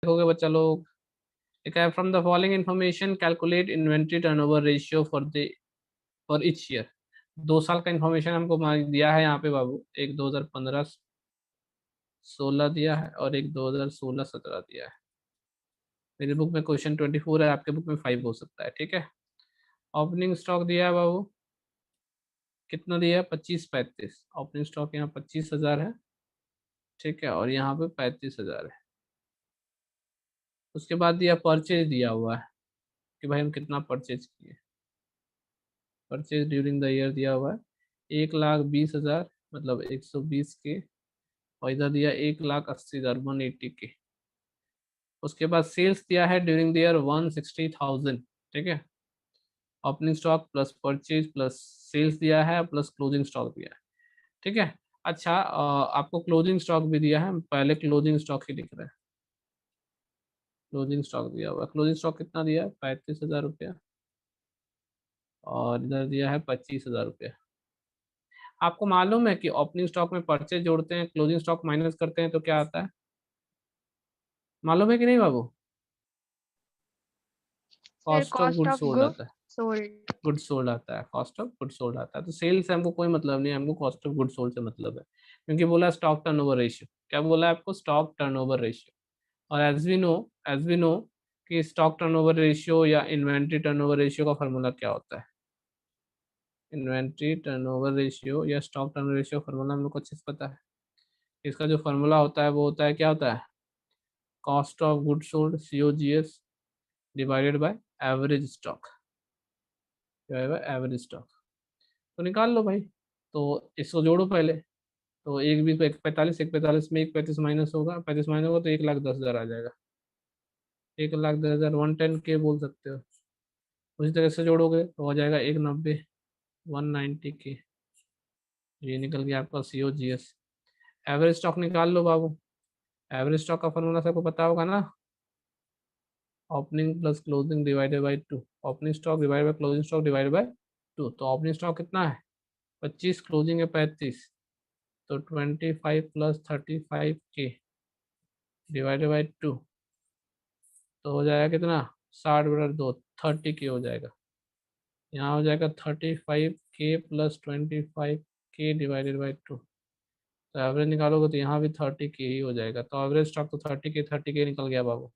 देखोगे बच्चा लोग, एक है from the following information calculate inventory turnover ratio for each year. 2 साल का इन्फॉर्मेशन हमको दिया है यहाँ पे बाबू, एक 2015-16 दिया है और एक 2016-17 दिया है। मेरी बुक में क्वेश्चन 24 है, आपके बुक में 5 हो सकता है, ठीक है। ओपनिंग स्टॉक दिया है बाबू, कितना दिया है, 25-35। ओपनिंग स्टॉक यहाँ 25,000 है, ठीक है, और यहाँ पे 35,000 है। उसके बाद दिया परचेज दिया हुआ है कि भाई हम कितना परचेज किए, परचेज ड्यूरिंग द ईयर दिया हुआ है 1,20,000, मतलब 120 के, और इधर दिया 1,80,000, 180 के। उसके बाद सेल्स दिया है ड्यूरिंग द ईयर 160,000, ठीक है। Opening stock plus purchase plus sales दिया है प्लस क्लोजिंग स्टॉक दिया है, ठीक है। अच्छा, आपको क्लोजिंग स्टॉक भी दिया है, हम पहले क्लोजिंग स्टॉक ही लिख रहे हैं। क्लोजिंग स्टॉक दिया हुआ है, क्लोजिंग स्टॉक कितना दिया है, 35,000 रुपया, और इधर दिया है 25,000 रुपया। आपको मालूम है कि ओपनिंग स्टॉक में परचेज जोड़ते हैं, क्लोजिंग स्टॉक माइनस करते हैं तो क्या आता है, मालूम है कि नहीं बाबू? Sir cost of cost good of sold good आता है। सोल्ड। गुड सोल्ड आता है, कॉस्ट ऑफ गुड सोल्ड आता है। तो सेल्स से हमको कोई मतलब नहीं है, हमको कॉस्ट ऑफ गुड सोल्ड से मतलब है, क्योंकि बोला स्टॉक टर्नओवर रेशियो। क्या बोला है आपको, स्टॉक टर्नओवर रेशियो। और एज वी नो कि स्टॉक टर्नओवर रेशियो या इन्वेंट्री टर्नओवर रेशियो का फार्मूला क्या होता है। इन्वेंट्री टर्नओवर रेशियो या स्टॉक टर्नओवर रेशियो फार्मूला हम लोग को अच्छे से पता है। इसका जो फार्मूला होता है वो होता है, क्या होता है, cost of good sold, COGS, divided by average stock, divided by average stock. तो निकाल लो भाई। तो इसको जोड़ो पहले। तो एक भी, एक 45, एक 45 में एक 35 माइनस होगा, 35 माइनस होगा तो 1,10,000 आ जाएगा। 1,10,000, 110 के बोल सकते हो। उसी तरह से जोड़ोगे तो हो जाएगा 190, 190 के। ये निकल गया आपका COGS। एवरेज स्टॉक निकाल लो बाबू। एवरेज स्टॉक का फॉर्मूला सबको पता होगा ना, opening plus closing divided by 2। Opening stock divide by closing stock divided by 2। तो ओपनिंग स्टॉक कितना है, 25, क्लोजिंग है 35, तो 25 प्लस 35 के डिवाइडेड बाई 2, तो हो जाएगा कितना, 60/2, 30 के हो जाएगा। यहाँ हो जाएगा 35 के प्लस 25 के डिवाइडेड बाई 2। तो एवरेज निकालोगे तो यहाँ भी 30 के ही हो जाएगा। तो एवरेज स्टॉक तो 30 के, 30 के निकल गया बाबू,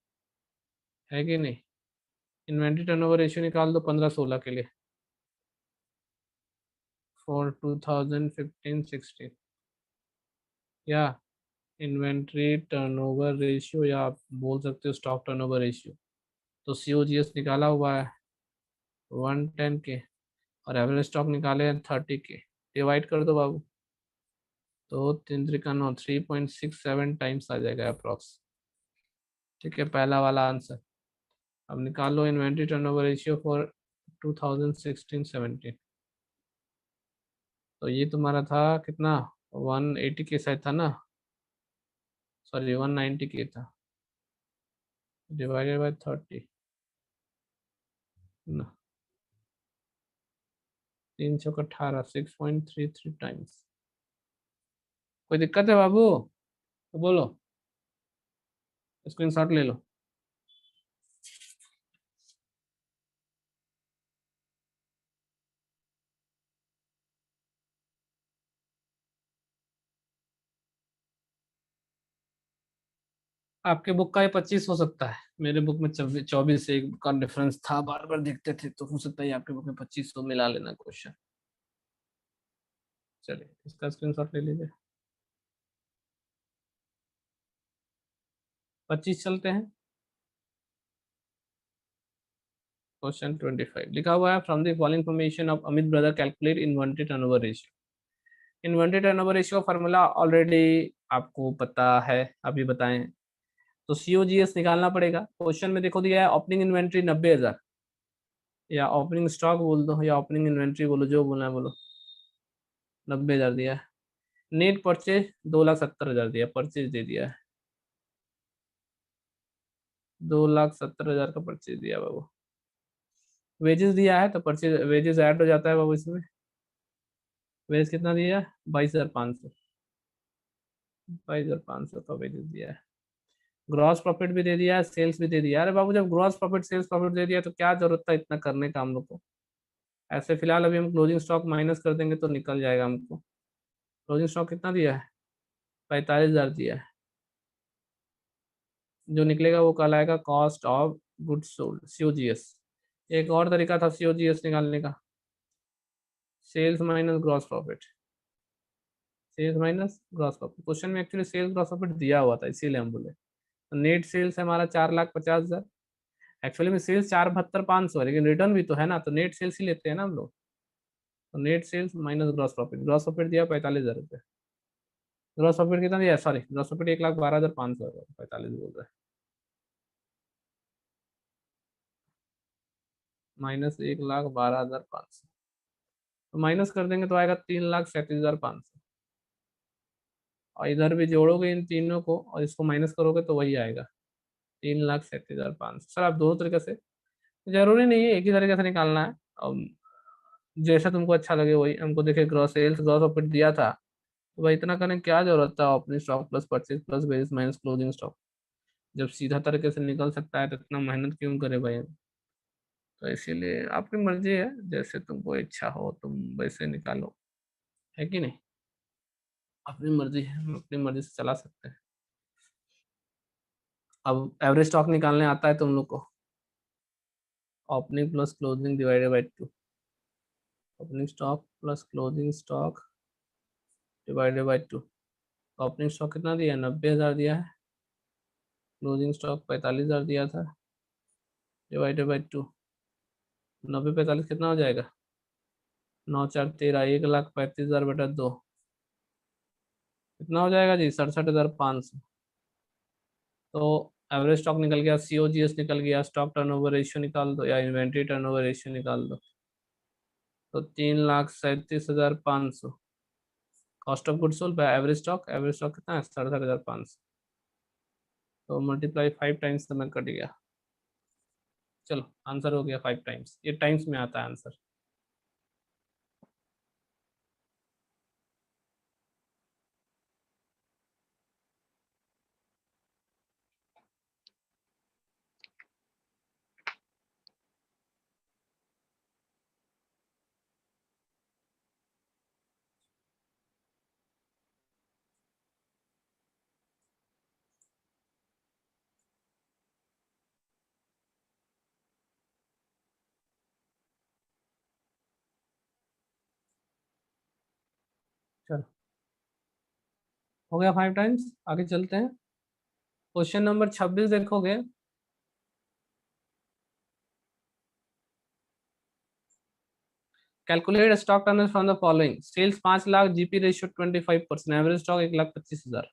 है कि नहीं। इन्वेंट्री टर्नओवर रेशियो निकाल दो 15-16 के लिए, फॉर 2015-16, या इन्वेंट्री टर्नओवर रेशियो, या आप बोल सकते हो स्टॉक टर्नओवर रेशियो। तो COGS निकाला हुआ है 110 के, और एवरेज स्टॉक निकाले हैं 30 के। डिवाइड कर दो बाबू, तो 3 3 9, 3.67 टाइम्स आ जाएगा अप्रॉक्स, ठीक है, पहला वाला आंसर। अब निकालो इन्वेंट्री टर्नओवर रेशियो फॉर 2016-17। तो ये तुम्हारा था कितना, 180 के शायद था ना, सॉरी 190 के था, डिवाइडेड बाय 30 ना, 3 × 18, 6.33 टाइम्स। कोई दिक्कत है बाबू तो बोलो, स्क्रीनशॉट ले लो। आपके बुक का ये 25 हो सकता है, मेरे बुक में 24 से एक का डिफरेंस था, बार बार देखते थे, तो हो सकता है आपके बुक में 25 तो मिला लेना क्वेश्चन। चलिए इसका स्क्रीनशॉट ले लीजिए। 25 चलते हैं। क्वेश्चन 25 लिखा हुआ है, from the following information of Amit brother calculate inventory turnover ratio. Inventory turnover ratio का फार्मूला ऑलरेडी आपको पता है, अभी बताएं। तो COGS निकालना पड़ेगा। क्वेश्चन में देखो दिया है ओपनिंग इन्वेंट्री 90,000, या ओपनिंग स्टॉक बोल दो या ओपनिंग इन्वेंट्री बोलो, जो बोलना है बोलो, 90,000 दिया है। नेट परचेज 2,70,000 दिया, परचेज दे दिया है, 2,70,000 का परचेज दिया बाबू। वेजेस दिया है तो परचेज वेजेस ऐड हो जाता है बाबू इसमें। वेज कितना दिया है, 22,500, 22,500 का वेजेस दिया है। ग्रॉस प्रॉफिट भी दे दिया, सेल्स भी दे दिया। अरे बाबू जब ग्रॉस प्रॉफिट सेल्स प्रॉफिट दे दिया तो क्या जरूरत था इतना करने का हम लोग को। ऐसे फिलहाल अभी हम क्लोजिंग स्टॉक माइनस कर देंगे तो निकल जाएगा हमको। क्लोजिंग स्टॉक कितना दिया है? 45,000 दिया है। जो निकलेगा वो कहलाएगा cost of goods sold, COGS। एक और तरीका था COGS निकालने का, sales minus gross profit. Sales minus gross profit, question में एक्चुअली सेल्स ग्रॉस प्रॉफिट दिया हुआ था इसीलिए हम बोले। तो नेट सेल्स है हमारा 4,50,000। एक्चुअली में सेल्स 4,72,500 है, लेकिन रिटर्न भी तो है ना, तो नेट सेल्स ही लेते हैं ना हम लोग। तो net sales minus gross profit, gross profit दिया 45,000 रुपये। ग्रॉस प्रॉफिट कितना दिया, सॉरी ग्रॉस प्रॉफिट 1,12,500 है, 45 बोल रहा है। माइनस 1,12,500, तो माइनस कर देंगे तो आएगा 3,37,500। और इधर भी जोड़ोगे इन तीनों को और इसको माइनस करोगे तो वही आएगा 3,37,500। सर आप दोनों तरीके से, जरूरी नहीं है एक ही तरीके से निकालना है। अब जैसा तुमको अच्छा लगे वही। हमको देखे ग्रॉस सेल्स ग्रॉस प्रॉफिट दिया था, तो भाई इतना करने की क्या जरूरत था, opening stock plus purchase plus base minus closing stock. जब सीधा तरीके से निकल सकता है तो इतना मेहनत क्यों करे भाई। तो इसीलिए आपकी मर्जी है, जैसे तुमको इच्छा हो तुम वैसे निकालो, है कि नहीं। अपनी मर्जी है, हम अपनी मर्जी से चला सकते हैं। अब एवरेज स्टॉक निकालने आता है तुम लोग को, opening plus closing divided by 2। Opening stock plus closing stock divided by 2। Opening stock कितना दिया है, 90,000 दिया है। क्लोजिंग स्टॉक 45,000 दिया था, डिवाइडेड बाई 2। 90 45 कितना हो जाएगा, 9 4 13, 1,35,000 बटा 2 कितना हो जाएगा जी, 67,500। तो एवरेज स्टॉक निकल गया, COGS निकल गया, स्टॉक टर्नओवर रेशियो निकाल दो या इन्वेंट्री टर्नओवर रेशियो निकाल दो। तो 3,37,500 cost of goods sold by average stock कितना है, 67,500। तो मल्टीप्लाई 5 टाइम्स तो मैं कट गया। चलो आंसर हो गया 5 टाइम्स, ये टाइम्स में आता है आंसर। चलो हो गया 5 टाइम्स, आगे चलते हैं। क्वेश्चन नंबर 26 देखोगे, calculate stock turnover from the following, sales 5 lakh, GP ratio 25%, average stock 1,25,000।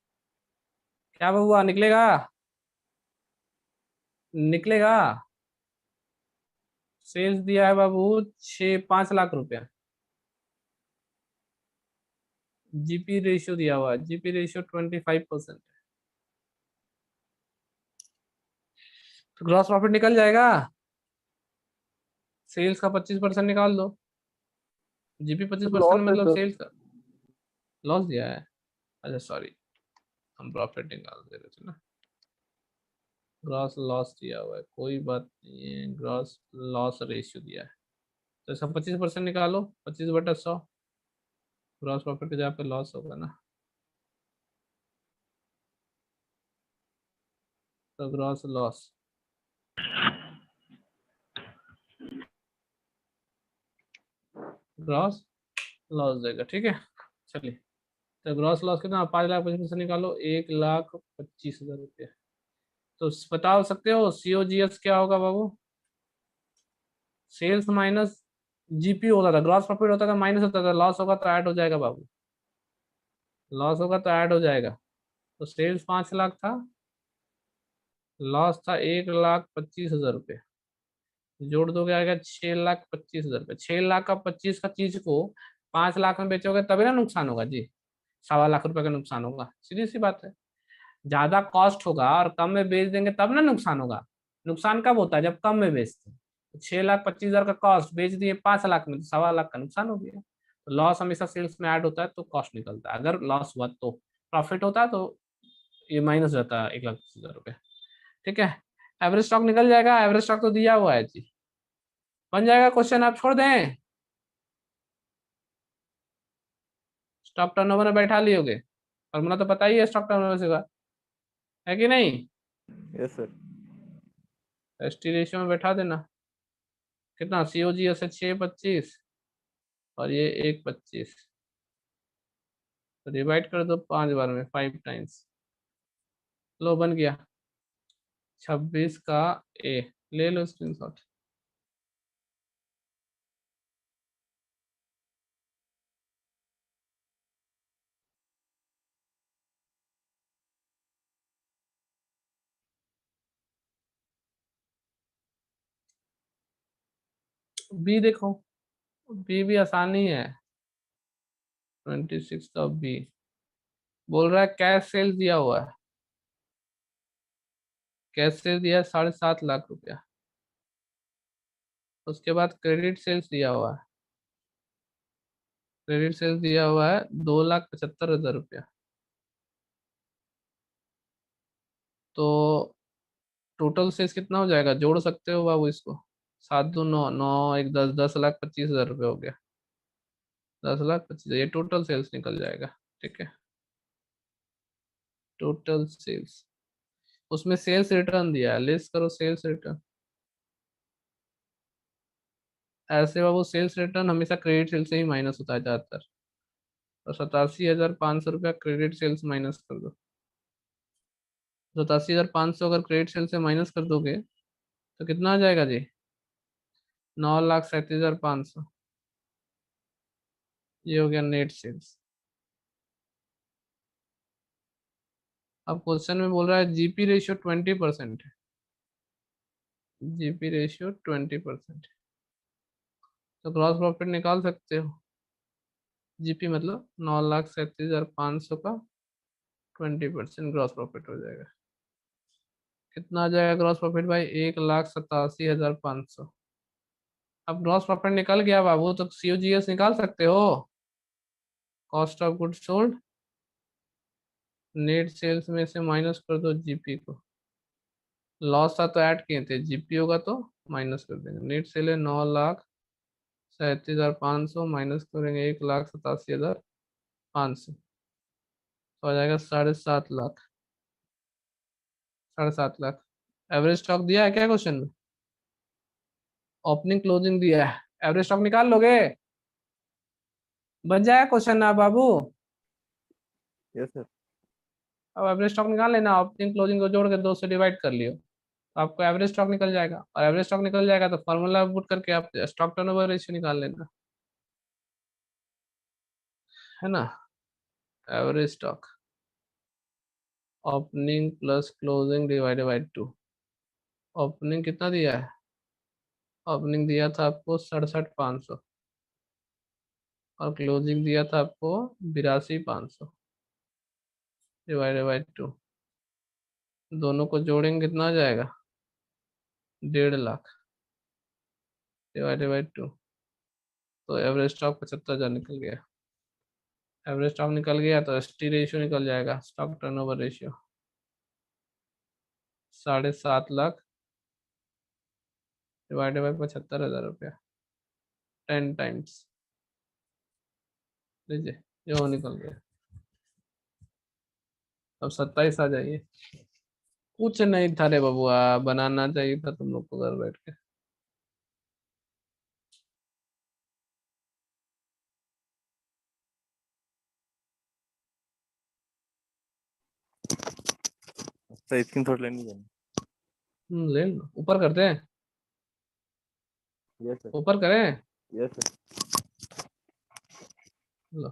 क्या हुआ, निकलेगा? निकलेगा। सेल्स दिया है बाबू 5 लाख रुपया। GP रेशियो दिया हुआ है, GP रेशियो 25%। तो ग्रॉस प्रॉफिट निकल जाएगा। सेल्स का 25% निकाल दो, GP 25% लॉस है मतलब सर। सेल्स का लॉस दिया है। अच्छा सॉरी, हम प्रॉफिट निकाल दे रहे थे ना। ग्रॉस लॉस दिया हुआ है, कोई बात नहीं है, ग्रॉस लॉस रेशियो दिया है। तो इसका 25% निकालो, 25/100। ग्रॉस प्रॉफिट के जगह पे लॉस होगा ना, तो ग्रॉस लॉस, ग्रॉस लॉस देगा, ठीक है। चलिए, तो ग्रॉस लॉस कितना, 5,25,000 निकालो, 1,25,000 रुपये। तो बता सकते हो COGS क्या होगा बाबू, सेल्स माइनस GP होता था, ग्रॉस प्रॉफिट होता था माइनस होता था, लॉस होगा तो ऐड हो जाएगा बाबू, लॉस होगा तो ऐड हो जाएगा। तो सेल्स 5 लाख था, लॉस था 1,25,000 रुपये, जोड़ दोगे आएगा 6,25,000 रुपये। 6 लाख का 25 का चीज को 5 लाख में बेचोगे तभी ना नुकसान होगा जी, 1,25,000 रुपये का नुकसान होगा, सीधी सी बात है। ज्यादा कॉस्ट होगा और कम में बेच देंगे तब ना नुकसान होगा। नुकसान कब होता है, जब कम में बेचते हैं। तो 6,25,000 का कॉस्ट बेच दिए 5 लाख में, तो 1,25,000 का नुकसान हो गया। तो लॉस हमेशा सेल्स में ऐड होता है तो कॉस्ट निकलता है, अगर लॉस हुआ तो। प्रॉफिट होता है तो ये माइनस रहता है 1,25,000 रुपये। ठीक है, एवरेज स्टॉक निकल जाएगा, एवरेज स्टॉक तो दिया हुआ है जी, बन जाएगा क्वेश्चन, आप छोड़ दें, स्टॉक टर्नओवर में बैठा लियोगे, फॉर्मूला तो पता ही है स्टॉक टर्नओवर से का, है कि नहीं? Yes sir. एसटी रेशियो में बैठा देना, कितना सीओजी एस 6.25 और ये 1.25, तो डिवाइड कर दो 5 बार में, 5 टाइम्स, लो बन गया 26 का ए, ले लो स्क्रीनशॉट। बी देखो, बी भी आसानी है, 26 ऑफ बी, बोल रहा है कैश सेल्स दिया हुआ है, कैश सेल्स दिया है 7.5 लाख रुपया, उसके बाद क्रेडिट सेल्स दिया हुआ है, क्रेडिट सेल्स दिया हुआ है 2,75,000 रुपया, तो टोटल सेल्स कितना हो जाएगा, जोड़ सकते हो बाबू इसको, 7 2 9, 9 1 10, 10,25,000 रुपये हो गया, 10,25,000, ये टोटल सेल्स निकल जाएगा। ठीक है, टोटल सेल्स, उसमें सेल्स रिटर्न दिया है, लेस करो सेल्स रिटर्न, ऐसे बाबू सेल्स रिटर्न हमेशा क्रेडिट सेल से ही माइनस होता है ज्यादातर, तो 87,500 रुपया क्रेडिट सेल्स माइनस कर दो, 87,500 अगर क्रेडिट सेल से माइनस कर दोगे तो कितना आ जाएगा जी, 9,37,500, ये हो गया नेट सेल्स। अब क्वेश्चन में बोल रहा है जीपी रेशियो 20% है, जीपी रेशियो 20%, तो ग्रॉस प्रॉफिट निकाल सकते हो, जीपी मतलब 9,37,500 का 20% ग्रॉस प्रॉफिट हो जाएगा, कितना आ जाएगा ग्रॉस प्रॉफिट भाई, 1,87,500। अब ग्रॉस प्रॉफिट निकल गया बाबू, तो सीओजीएस निकाल सकते हो, cost of goods sold, net sales में से माइनस कर दो जीपी को, लॉस था तो ऐड किए थे, जीपी होगा तो माइनस कर देंगे, नेट सेल है 9,37,500 माइनस करेंगे 1,87,500, तो आ जाएगा 7.5 लाख, 7.5 लाख। एवरेज स्टॉक दिया है क्या क्वेश्चन में, ओपनिंग क्लोजिंग दिया है, एवरेज स्टॉक निकाल लोगे, बन जाएगा क्वेश्चन ना बाबू। Yes sir. अब एवरेज स्टॉक निकाल लेना, ओपनिंग क्लोजिंग को जोड़ के 2 से डिवाइड कर लियो, तो आपको एवरेज स्टॉक निकल जाएगा, और एवरेज स्टॉक निकल जाएगा तो फॉर्मूला पुट करके आप स्टॉक टर्नओवर रेशियो निकाल लेना, है ना, average stock opening plus closing divided by 2, opening कितना दिया है, ओपनिंग दिया था आपको 67,500 और क्लोजिंग दिया था आपको 82,500 डिवाइडेड बाई 2, दोनों को जोड़ेंगे कितना आ जाएगा, 1.5 लाख डिवाइडेड बाई 2, तो एवरेज स्टॉक 75,000 निकल गया, एवरेज स्टॉक निकल गया तो एसटी रेशियो निकल जाएगा, stock turnover ratio 7.5 lakh divided by 75,000 रुपया, 10 टाइम्स, लीजिए ये वो निकल गया। अब 27 आ जाइए, कुछ नहीं था रे बबुआ, बनाना चाहिए था तुम लोग को घर बैठ के। सर स्क्रीन शॉट लेनी है। ले लो, ऊपर करते हैं, यस सर। ऊपर करें, यस सर। लो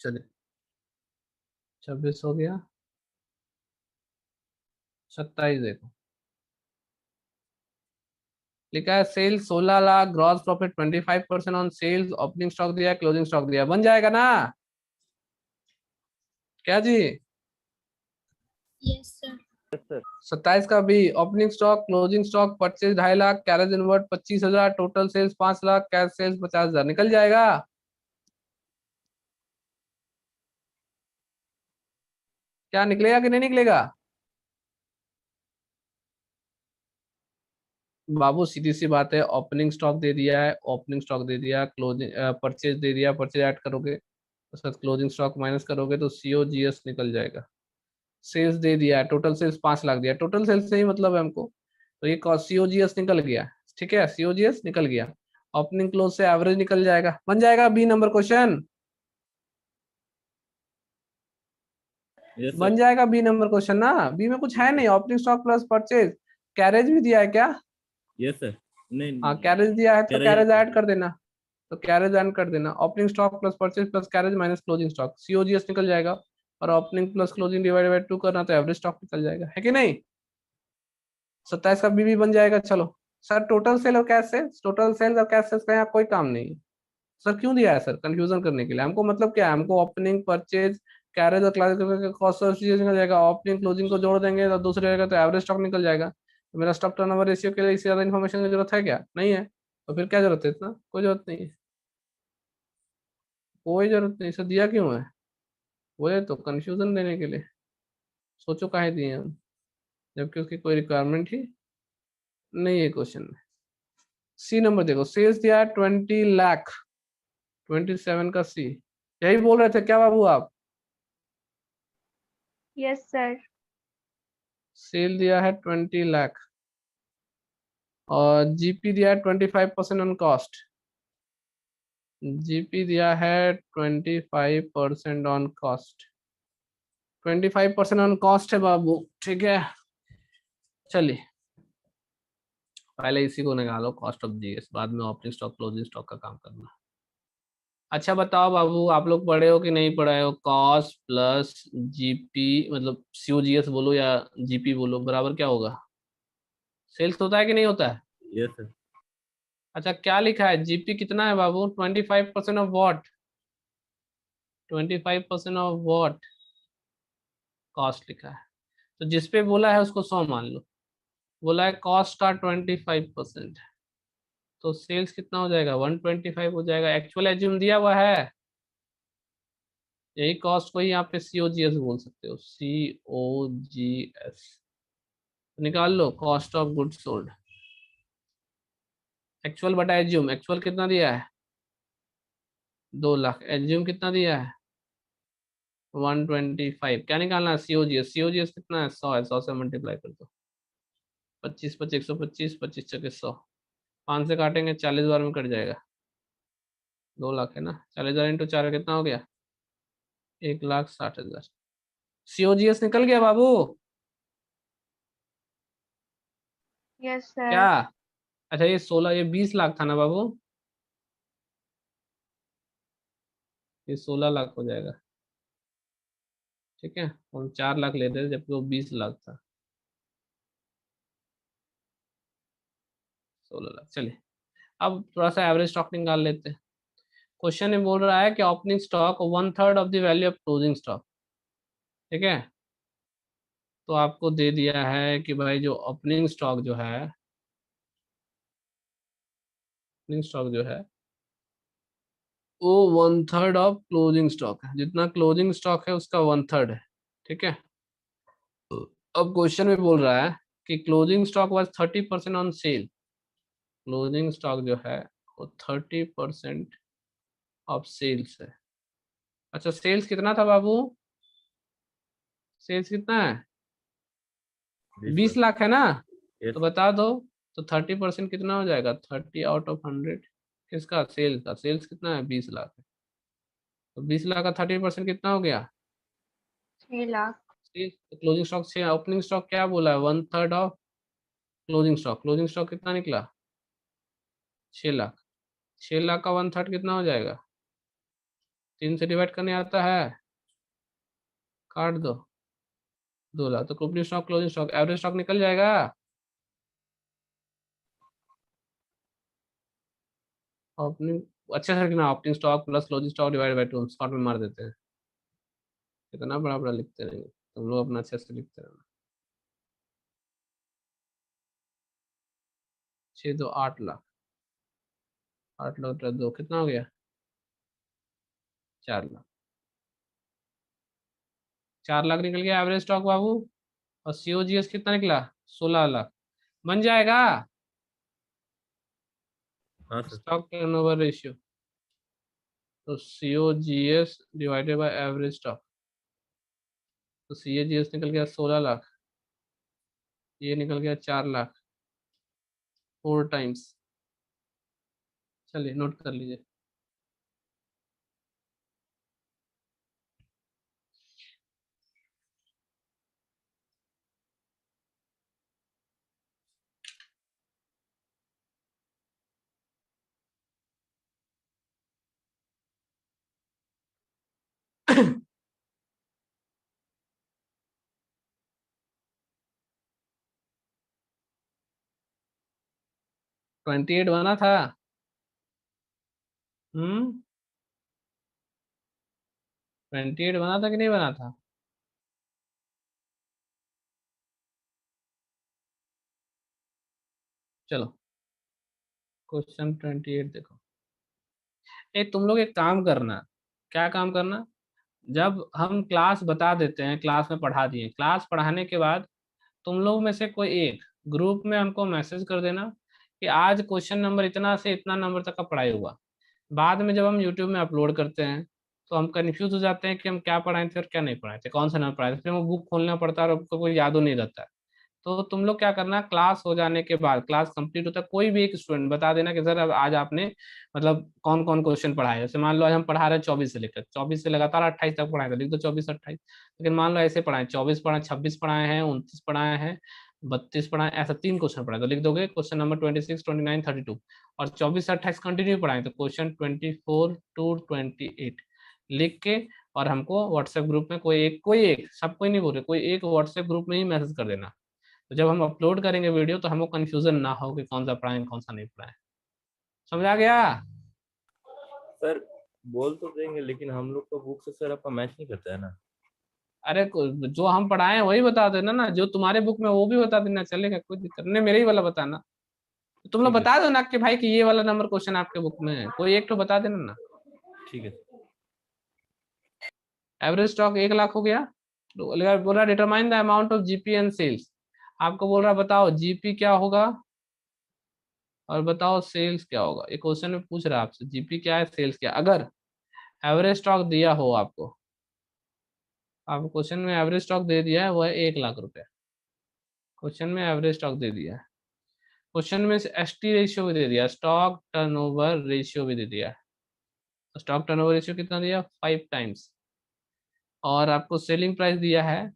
चलिए, 26 हो गया, 27 देखो, लिखा है sales 16 lakh, gross profit 25% on sales, opening stock दिया, क्लोजिंग स्टॉक दिया, बन जाएगा ना क्या जी? Yes sir. Yes sir. 27 का भी opening stock, closing stock, purchase 2.5 lakh, carriage inward 25,000, total sales 5 lakh, cash sales 50,000, निकल जाएगा। क्या निकलेगा कि नहीं निकलेगा बाबू? सीधी सी बात है, ओपनिंग स्टॉक दे दिया है, ओपनिंग स्टॉक दे दिया, क्लोजिंग परचेज दे दिया, परचेज ऐड करोगे उसके बाद क्लोजिंग स्टॉक माइनस करोगे तो COGS निकल जाएगा। सेल्स दे दिया है, टोटल सेल्स 5 लाख दिया, टोटल सेल्स से ही मतलब है हमको, तो ये COGS निकल गया। ठीक है, COGS निकल गया, ओपनिंग क्लोज से एवरेज निकल जाएगा, बन जाएगा बी नंबर क्वेश्चन, यस बन सर। जाएगा बी नंबर क्वेश्चन ना। बी में कुछ है नहीं, opening stock plus purchase, carriage भी दिया है क्या? Yes sir. हाँ नहीं, कैरेज दिया है तो कैरेज कैरेज ऐड ऐड कर देना, तो कैरेज ऐड कर देना, opening stock plus purchase plus carriage minus closing stock, COGS निकल जाएगा, और opening plus closing divide by 2 करना तो एवरेज स्टॉक निकल जाएगा, है कि नहीं? 27 का बी बन जाएगा। चलो सर, टोटल सेल और कैश सेल्स, टोटल सेल्स और कैश सेल्स का यहाँ कोई काम नहीं है सर। क्यों दिया है सर? कंफ्यूजन करने के लिए हमको, मतलब क्या है, हमको ओपनिंग परचेज कैरेज और क्लासिक कॉस्ट निकल जाएगा, ओपनिंग क्लोजिंग को जोड़ देंगे तो दूसरे रहेगा तो एवरेज स्टॉक निकल जाएगा। तो मेरा स्टॉक टर्नओवर रेशियो के लिए इससे ज्यादा इन्फॉर्मेशन की जरूरत है क्या? नहीं है, तो फिर क्या जरूरत है इतना? कोई जरूरत नहीं है, कोई जरूरत नहीं सर, दिया क्यों है? बोले तो कंफ्यूजन देने के लिए, सोचो काहे दिए हम, जबकि उसकी कोई रिक्वायरमेंट ही नहीं है क्वेश्चन में। सी नंबर देखो, सेल्स दिया है 20 लाख, 27 का सी, यही बोल रहे थे क्या बाबू आप? Yes sir. सेल दिया है 20 लाख और GP दिया है 25% ऑन कॉस्ट, GP दिया है 25% ऑन कॉस्ट, 25% ऑन कॉस्ट है बाबू। ठीक है, चलिए पहले इसी को निकालो, कॉस्ट ऑफ GS, बाद में ओपनिंग स्टॉक क्लोजिंग स्टॉक का काम करना। अच्छा बताओ बाबू, आप लोग पढ़े हो कि नहीं पढ़े हो? कॉस्ट प्लस GP मतलब COGS बोलो या GP बोलो, बराबर क्या होगा? सेल्स होता है कि नहीं होता है? Yes sir. अच्छा क्या लिखा है, GP कितना है बाबू? 25% of what? 25% of what? Cost लिखा है, तो जिसपे बोला है उसको 100 मान लो, बोला है कॉस्ट का 25%, तो सेल्स कितना हो जाएगा? 125 हो जाएगा, एक्चुअल एज्यूम दिया हुआ है, यही कॉस्ट को ही यहाँ पे COGS बोल सकते हो, COGS, निकाल low cost of goods sold, actual बटा एज्यूम, एक्चुअल कितना दिया है? 2 लाख, एज्यूम कितना दिया है? 125, क्या निकालना है? COGS कितना है? 100 है, 100 से मल्टीप्लाई कर दो, 25 25 125, 25 चौके 100, 5 से काटेंगे 40 बार में कट जाएगा, 2 लाख है ना, 40,000 इंटू 4 कितना हो गया? 1,60,000, COGS निकल गया बाबू। यस क्या? सर। अच्छा ये 16, ये 20 लाख था ना बाबू, ये 16 लाख हो जाएगा। ठीक है, हम 4 लाख ले रहे थे जबकि वो 20 लाख था, 16 लाख। चलिए अब थोड़ा सा एवरेज स्टॉक निकाल लेते हैं। क्वेश्चन में बोल रहा है कि opening stock 1/3 of the value of closing stock. ठीक है, तो आपको दे दिया है कि भाई जो ओपनिंग स्टॉक जो है, ओपनिंग स्टॉक जो है वो 1/3 ऑफ क्लोजिंग स्टॉक है, जितना क्लोजिंग स्टॉक है उसका 1/3 है। ठीक है, अब क्वेश्चन में बोल रहा है कि closing stock was 30% on sale, closing stock जो है वो 30% ऑफ सेल्स है। अच्छा सेल्स कितना था बाबू? सेल्स कितना है? 20 20 लाख। लाख है ना, यस। तो बता दो, तो 30% कितना हो जाएगा? 30/100, किसका? सेल्स का। सेल्स कितना है? 20 लाख है, तो 20 लाख का 30% कितना हो गया? 6 लाख। क्लोजिंग स्टॉक से ओपनिंग स्टॉक क्या बोला है? 1/3 of closing stock, closing stock कितना निकला? 6 लाख, 6 लाख का 1/3 कितना हो जाएगा? 3 से डिवाइड करने आता है, काट दो, 2 लाख, तो opening stock closing stock average stock निकल जाएगा। ओपनिंग अच्छे से लिखना, opening stock plus closing stock divide by 2, हम शॉर्ट में मार देते हैं। इतना बड़ा बड़ा लिखते रहेंगे, तुम लोग अपना अच्छे से लिखते रहना। 6 2 8 लाख, 8 लाख 2 कितना हो गया? 4 लाख। 4 लाख निकल गया एवरेज स्टॉक बाबू। और सीओजीएस कितना निकला? 16 लाख। बन जाएगा हाँ सर। Stock turnover ratio. तो COGS divided by average stock, तो सीओजीएस निकल गया 16 लाख, ये निकल गया 4 लाख, 4 टाइम्स। चलिए नोट कर लीजिए। ट्वेंटी एट बना था। 28 बना था कि नहीं बना था? चलो क्वेश्चन 28 देखो। तुम लोग एक काम करना। क्या काम करना? जब हम क्लास बता देते हैं, क्लास में पढ़ा दिए, क्लास पढ़ाने के बाद तुम लोग में से कोई एक ग्रुप में हमको मैसेज कर देना कि आज क्वेश्चन नंबर इतना से इतना नंबर तक का पढ़ाई हुआ। बाद में जब हम यूट्यूब में अपलोड करते हैं तो हम कंफ्यूज हो जाते हैं कि हम क्या पढ़ाए थे और क्या नहीं पढ़ाए थे, कौन सा नंबर पढ़ाए थे, फिर हमें बुक खोलना पड़ता है और आपको कोई याद नहीं रहता है। तो तुम लोग क्या करना, क्लास हो जाने के बाद, क्लास कंप्लीट होता है, कोई भी एक स्टूडेंट बता देना कि सर अब आज आपने मतलब कौन कौन क्वेश्चन पढ़ाए। जैसे मान लो आज हम पढ़ा रहे हैं 24 से लेकर 24 से लगातार 28 तक पढ़ाए, तो लिख दो 24 28। लेकिन मान लो ऐसे पढ़ाए 24 पढ़ाए, 26 पढ़ाए हैं, 29 पढ़ाए हैं, 32 पढ़ाए, ऐसा 3 क्वेश्चन पढ़ाए तो लिख दोगे क्वेश्चन नंबर 26 29 32। और 24 से 28 कंटिन्यू पढ़ाए तो क्वेश्चन 24 टू 28 लिख के और हमको व्हाट्सएप ग्रुप में कोई एक सब कोई नहीं बोल रहे, कोई एक व्हाट्सएप ग्रुप में ही मैसेज कर देना। तो जब हम अपलोड करेंगे वीडियो तो हमको कंफ्यूजन ना हो कि कौन सा पढ़ाएं कौन सा नहीं पढ़ाएं। समझ आ गया? सर बोल तो देंगे लेकिन हम लोग तो बुक से सर आपका मैच नहीं करता है ना। अरे जो हम पढ़ाए हैं वही बता देना ना, जो तुम्हारे बुक में वो भी बता देना, चलेगा, कोई दिक्कत नहीं, मेरे ही वाला बताना। तो तुम लोग ठीक है। बता दो ना कि भाई कि ये वाला नंबर क्वेश्चन आपके बुक में है, कोई एक तो बता देना ना। ठीक है। एवरेज स्टॉक 1 लाख हो गया। तो बोल रहा determine the amount of GP and sales. आपको बोल रहा बताओ जीपी क्या होगा और बताओ सेल्स क्या होगा। ये क्वेश्चन में पूछ रहा है आपसे जीपी क्या है सेल्स क्या। अगर एवरेज स्टॉक दिया हो आपको क्वेश्चन में एवरेज स्टॉक दे दिया है वो है 1 लाख रुपए। क्वेश्चन में एवरेज स्टॉक दे दिया है, क्वेश्चन में एसटी रेशियो भी दे दिया, स्टॉक टर्नओवर रेशियो भी दे दिया है। स्टॉक टर्नओवर रेशियो कितना दिया? 5 टाइम्स। और आपको सेलिंग प्राइस दिया है,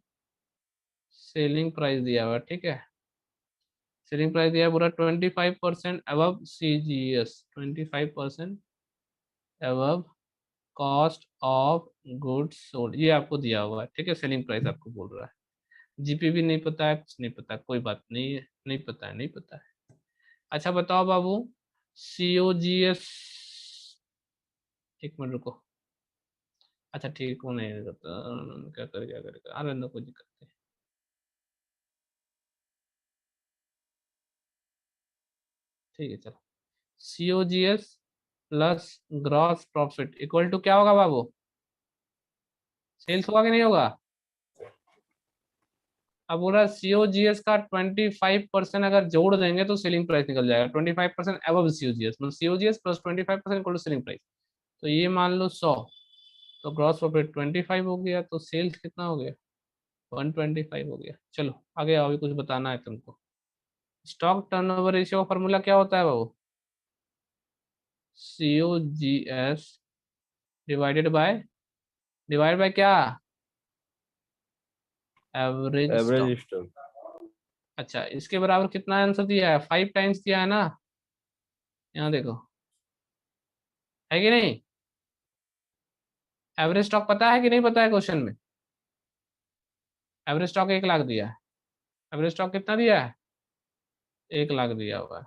सेलिंग प्राइस दिया हुआ है, ठीक है। सेलिंग प्राइस दिया है पूरा 25% above CGS, 25% above cost of goods sold, ये आपको दिया हुआ है, ठीक है। सेलिंग प्राइस आपको बोल रहा है। जीपी भी नहीं पता है, कुछ नहीं पता, कोई बात नहीं है, नहीं पता है, नहीं पता है। अच्छा बताओ बाबू, सीओजीएस, एक मिनट रुको। अच्छा ठीक, वो नहीं करता, क्या करेगा, अरे ना कोई दिक्कत नहीं। ठीक है चलो, COGS plus gross profit equal to क्या होगा बाबू? सेल्स होगा कि नहीं होगा? अब बोल रहा सीओजीएस का 25% अगर जोड़ देंगे तो सेलिंग प्राइस निकल जाएगा 25% अबव सीओजीएस, मतलब COGS plus 25% equal to selling price. तो ये मान लो 100, तो ग्रॉस प्रॉफिट 25 हो गया, तो सेल्स कितना हो गया? 125 हो गया। चलो आगे आओ, अभी कुछ बताना है तुमको। स्टॉक टर्नओवर रेशियो का फॉर्मूला क्या होता है बाबू? सीओजीएस डिवाइडेड बाय क्या? Average stock. Average stock. अच्छा इसके बराबर कितना आंसर दिया है? 5 टाइम्स दिया है ना, यहाँ देखो, है कि नहीं? एवरेज स्टॉक पता है कि नहीं पता है क्वेश्चन में? एवरेज स्टॉक 1 लाख दिया है। एवरेज स्टॉक कितना दिया है? 1 लाख दिया हुआ है।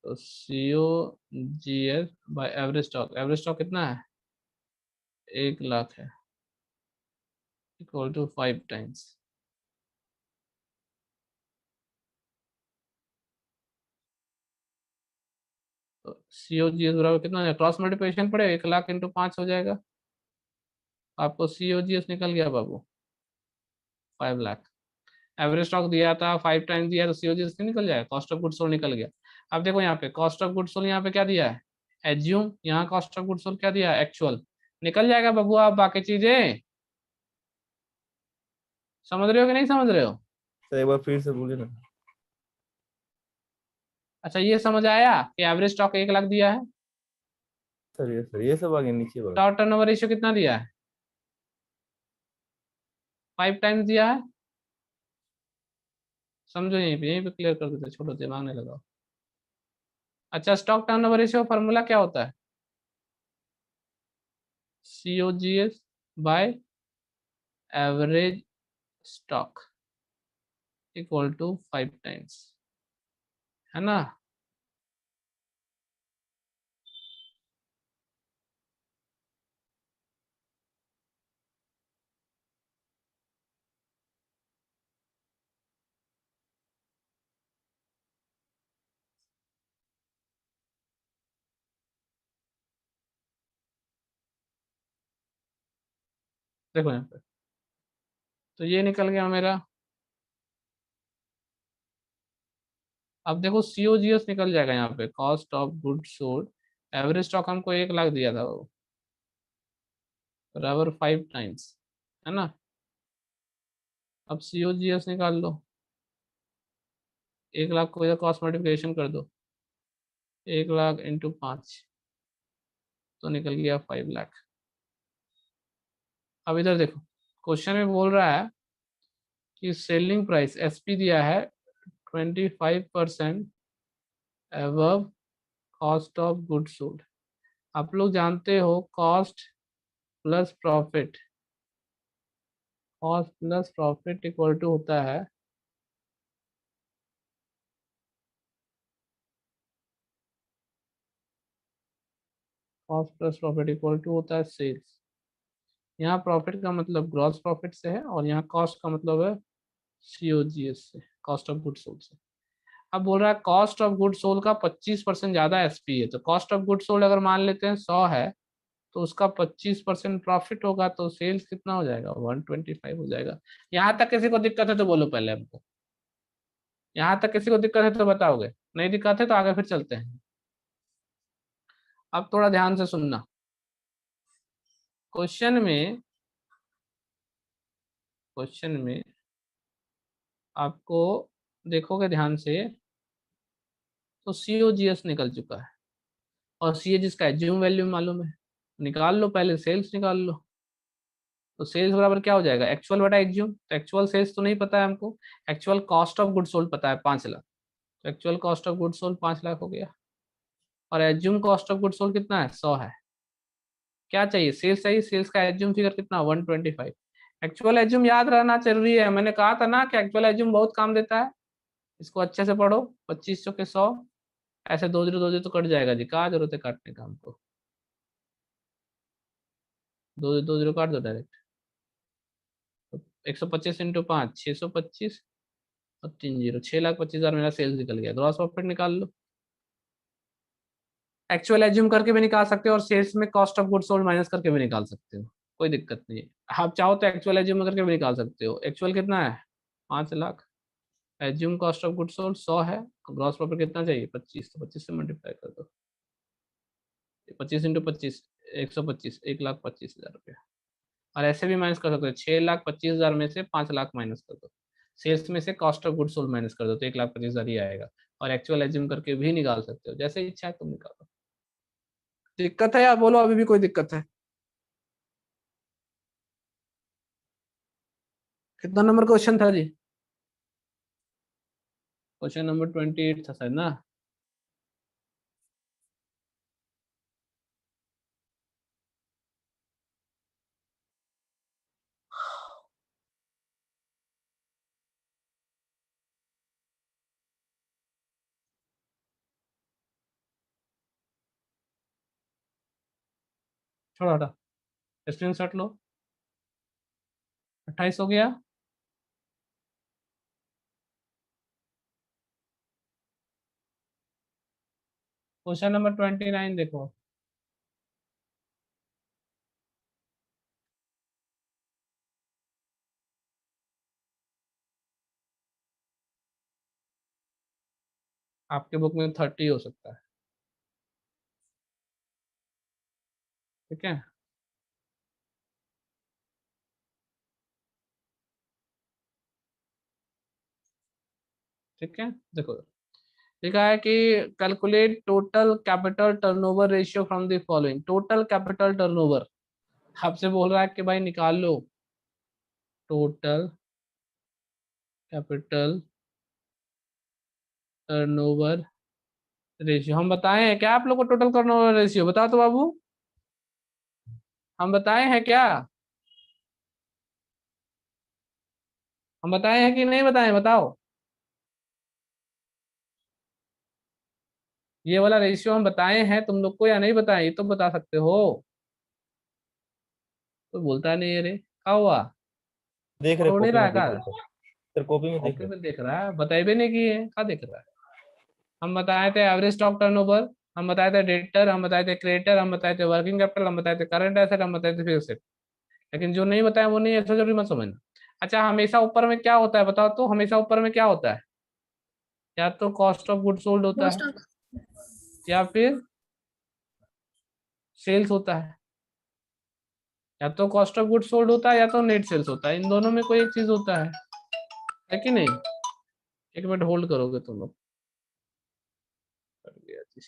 तो COGS बाय एवरेज स्टॉक कितना है, 1 लाख है, इक्वल टू 5 टाइम्स। तो COGS बराबर कितना है, क्रॉस मल्टीप्लिकेशन पड़े, 1 लाख इंटू 5 हो जाएगा, आपको COGS निकल गया बाबू 5 लाख। एवरेज स्टॉक दिया था 5 टाइम्स दिया, तो COGS निकल जाएगा, कॉस्ट ऑफ गुड्स सोल्ड निकल गया। अब देखो यहाँ पे कॉस्ट ऑफ गुड्स सोल्ड यहाँ पे क्या दिया है, एज्यूम, यहाँ कॉस्ट ऑफ गुड्स सोल्ड क्या दिया है, एक्चुअल। निकल जाएगा बाबू, आप बाकी चीजें समझ रहे हो कि नहीं समझ रहे हो। सर एक बार फिर से बोलिए ना। अच्छा ये समझ आया कि एवरेज स्टॉक 1 लाख दिया है, सर ये सब आगे नीचे बढ़ा। स्टॉक टर्नओवर रेशियो कितना दिया है, 5 टाइम्स दिया है। समझो यहीं पे क्लियर कर देते, छोड़ो दिमाग नहीं लगाओ। अच्छा स्टॉक टर्नओवर रेशियो फॉर्मूला क्या होता है, COGS by average stock equal to 5 times, है ना। देखो यहाँ पे, तो ये निकल गया मेरा। अब देखो COGS निकल जाएगा यहाँ पे, cost of good sold, average stock हमको 1 लाख दिया था वो, बराबर 5 टाइम्स, है ना। अब COGS निकाल लो, 1 लाख को इधर कॉस्ट मल्टीप्लिकेशन कर दो, 1 लाख इंटू 5, तो निकल गया 5 लाख। अब इधर देखो, क्वेश्चन में बोल रहा है कि सेलिंग प्राइस SP दिया है 25% above cost of good sold. आप लोग जानते हो cost plus profit, cost plus profit equal to होता है cost plus profit equal to होता है सेल्स। यहाँ प्रॉफिट का मतलब ग्रॉस प्रॉफिट से है, और यहाँ कॉस्ट का मतलब है COGS से, कॉस्ट ऑफ गुड सोल्ड से। अब बोल रहा है कॉस्ट ऑफ गुड सोल्ड का 25% ज्यादा SP है, तो कॉस्ट ऑफ गुड सोल्ड अगर मान लेते हैं 100 है, तो उसका 25% प्रॉफिट होगा, तो सेल्स कितना हो जाएगा, 125 हो जाएगा। यहाँ तक किसी को दिक्कत है तो बोलो पहले हमको, यहाँ तक किसी को दिक्कत है तो बताओगे, नहीं दिक्कत है तो आगे फिर चलते हैं। अब थोड़ा ध्यान से सुनना, क्वेश्चन में आपको देखोगे ध्यान से, तो COGS निकल चुका है, और COGS का एज्यूम वैल्यू मालूम है, निकाल लो पहले, सेल्स निकाल लो। तो सेल्स बराबर क्या हो जाएगा, एक्चुअल बटा एज्यूम, तो एक्चुअल सेल्स तो नहीं पता है हमको, actual cost of good sold पता है 5 लाख, तो actual cost of good sold 5 lakh हो गया, और assume cost of good sold कितना है, 100 है। क्या चाहिए, सेल्स चाहिए, सेल्स का एज्यूम फिगर कितना, 125। एक्चुअल एज्यूम याद रहना जरूरी है, मैंने कहा था ना कि एक्चुअल एज्यूम बहुत काम देता है, इसको अच्छे से पढ़ो। 25 चौके 100, ऐसे 2 0 तो कट जाएगा जी, कहाँ जरूरत है काटने का हमको, 2 0 काट दो डायरेक्ट। 125 इंटू 5, 625, और 3 0, 6,25,000 मेरा सेल्स निकल गया। ग्रॉस प्रॉफिट निकाल लो, एक्चुअल एज्यूम करके भी निकाल सकते हो, और सेल्स में cost of goods sold minus करके भी निकाल सकते हो, कोई दिक्कत नहीं है। आप चाहो तो एक्चुअल एज्यूम करके भी निकाल सकते हो। एक्चुअल कितना है, 5 lakh, assume cost of goods sold 100 है, ग्रॉस प्रॉफिट कितना चाहिए, 25, तो 25 से मल्टीप्लाई कर दो, 25 इंटू 25, 125, 1,25,000 रुपया। और ऐसे भी माइनस कर सकते हो, 6,25,000 में से 5 लाख माइनस कर दो, सेल्स में से cost of goods sold minus कर दो, तो 1,25,000 ही आएगा। और एक्चुअल एज्यूम करके भी निकाल सकते हो, जैसे इच्छा है तुम निकालो। दिक्कत है या बोलो, अभी भी कोई दिक्कत है। कितना नंबर क्वेश्चन था जी, क्वेश्चन नंबर 28 था शायद ना। छोड़ो हटा, स्क्रीनशॉट लो। 28 हो गया। क्वेश्चन नंबर 29 देखो। आपके बुक में 30 हो सकता है, ठीक है। ठीक है, देखो लिखा है कि calculate total capital turnover ratio from the following. Total capital turnover आपसे बोल रहा है कि भाई निकाल लो टोटल कैपिटल टर्नओवर रेशियो। हम बताए हैं क्या आप लोग को टोटल टर्नओवर रेशियो? बताओ तो बाबू, हम बताए हैं क्या? हम बताए हैं कि नहीं बताए? बताओ। ये वाला रेशियो हम बताए हैं तुम लोग को या नहीं बताए? ये तो बता सकते हो। तो बोलता नहीं है रे, क्या हुआ? देख रहे, छोड़ नहीं कॉपी रहा में है देख क्या? रहे सर। सर कॉपी में देख कॉपी रहे। में देख रहा है, बताए भी नहीं किए, क्या देख रहा है? हम बताए थे एवरेज स्टॉक टर्नओवर, हम बताए थे डेटर, हम बताए थे क्रेडिटर, हम बताए थे वर्किंग कैपिटल, हम बताए थे करंट एसेट, हम बताए थे फिक्स्ड एसेट। लेकिन जो नहीं बताया वो नहीं, ऐसा जरूरी मत समझना। अच्छा, हमेशा ऊपर में क्या होता है बताओ तो? हमेशा ऊपर में क्या होता है? या तो कॉस्ट ऑफ गुड सोल्ड होता है, या फिर सेल्स होता है। या तो कॉस्ट ऑफ गुड सोल्ड होता है या तो नेट सेल्स होता है, इन दोनों में कोई एक चीज होता है कि नहीं? एक मिनट होल्ड करोगे तुम लोग? कर दिया जी।